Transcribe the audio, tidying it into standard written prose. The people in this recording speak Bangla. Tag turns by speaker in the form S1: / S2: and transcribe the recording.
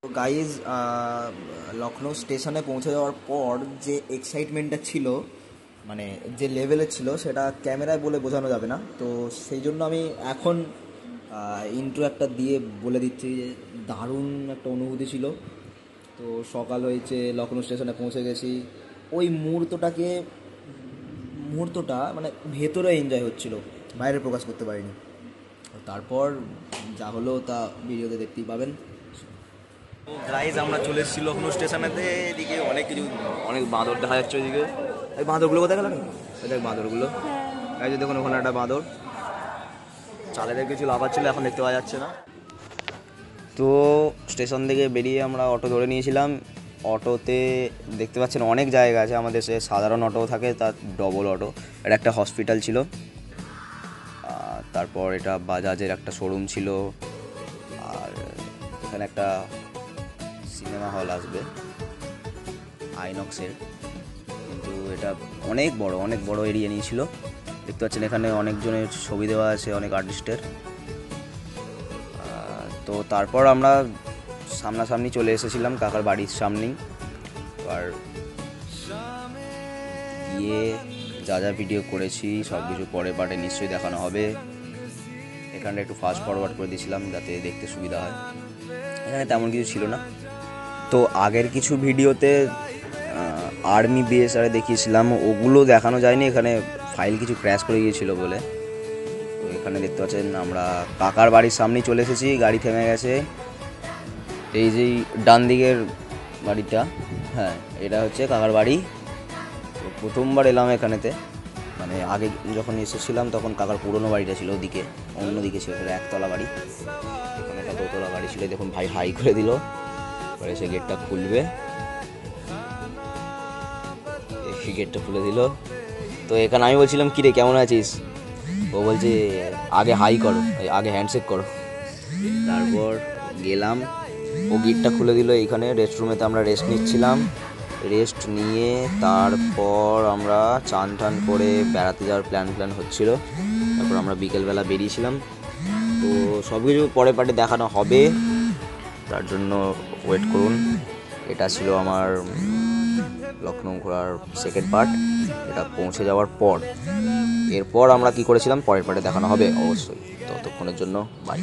S1: তো গাইজ, লখনৌ স্টেশনে পৌঁছে যাওয়ার পর যে এক্সাইটমেন্টটা ছিল, মানে যে লেভেলের ছিল, সেটা ক্যামেরায় বলে বোঝানো যাবে না। তো সেই জন্য আমি এখন ইন্ট্রো একটা দিয়ে বলে দিচ্ছি যে দারুণ একটা অনুভূতি ছিল। তো সকাল হয়েছে, লখনৌ স্টেশনে পৌঁছে গেছি। ওই মুহূর্তটা মানে ভেতরে এনজয় হচ্ছিল, বাইরে প্রকাশ করতে পারিনি। তারপর যা হলো তা ভিডিওতে দেখতেই পাবেন।
S2: গাইজ, আমরা চলে এসেছি লখনৌ স্টেশনেতে। এদিকে অনেক বাঁদর দেখা যাচ্ছে। ওইদিকে এই বাঁদরগুলো কোথায় গেল? দেখ বাঁদরগুলো, এই যে দেখুন ওখানে একটা বাঁদর চালেদের কিছু লাফাচ্ছিল, এখন দেখতে পাওয়া যাচ্ছে না। তো স্টেশন থেকে বেরিয়ে আমরা অটো ধরে নিয়েছিলাম। অটোতে দেখতে পাচ্ছেন অনেক জায়গা আছে। আমাদের সে সাধারণ অটো থাকে, তার ডবল অটো। এটা একটা হসপিটাল ছিল, তারপর এটা বাজাজের একটা শোরুম ছিল, আর এখানে একটা সিনেমা হল আসবে আইনক্সের, কিন্তু এটা অনেক বড় এরিয়া নিয়েছিল। দেখতে পাচ্ছেন এখানে অনেকজনের ছবি দেওয়া আছে, অনেক আর্টিস্টের। তো তারপর আমরা সামনাসামনি চলে এসেছিলাম কাকার বাড়ির সামনেই। আর গিয়ে যা যা ভিডিও করেছি সব কিছু পরে পার্টে নিশ্চয়ই দেখানো হবে। এখানটা একটু ফাস্ট ফরওয়ার্ড করে দিয়েছিলাম যাতে দেখতে সুবিধা হয়। এখানে তেমন কিছু ছিল না। তো আগের কিছু ভিডিওতে আর্মি বিএসআরে দেখিয়েছিলাম, ওগুলো দেখানো যায়নি। এখানে ফাইল কিছু ক্র্যাশ করে গিয়েছিল বলে। তো এখানে দেখতে পাচ্ছেন আমরা কাকার বাড়ির সামনেই চলে এসেছি। গাড়ি থেমে গেছে। এই যেই ডান দিকের বাড়িটা, হ্যাঁ, এটা হচ্ছে কাকার বাড়ি। তো প্রথমবার এলাম এখানেতে, মানে আগে যখন এসেছিলাম তখন কাকার পুরনো বাড়িটা ছিল ওদিকে, অন্যদিকে ছিল, সেটা একতলা বাড়ি। এখানে একটা দোতলা বাড়ি ছিল। দেখুন ভাই হাই করে দিল, পরে সে গেটটা খুলবে, গেটটা খুলে দিল। তো এখানে আমি বলছিলাম কিরে কেমন আছিস, ও বলছে আগে হাই করো, আগে হ্যান্ডশেক করো। তারপর গেলাম, ও গেটটা খুলে দিল। এইখানে রেস্টরুমেতে আমরা রেস্ট নিচ্ছিলাম। রেস্ট নিয়ে তারপর আমরা চান টান করে বেড়াতে যাওয়ার প্ল্যান হচ্ছিল। তারপর আমরা বিকেলবেলা বেরিয়েছিলাম। তো সব কিছু পরে পার্টে দেখানো হবে, তার জন্য ওয়েট করুন। এটা ছিল আমার লখনৌ ঘোরার সেকেন্ড পার্ট। এটা পৌঁছে যাওয়ার পর এরপর আমরা কি করেছিলাম পরের পার্টে দেখানো হবে অবশ্যই। ততক্ষণের জন্য বাই।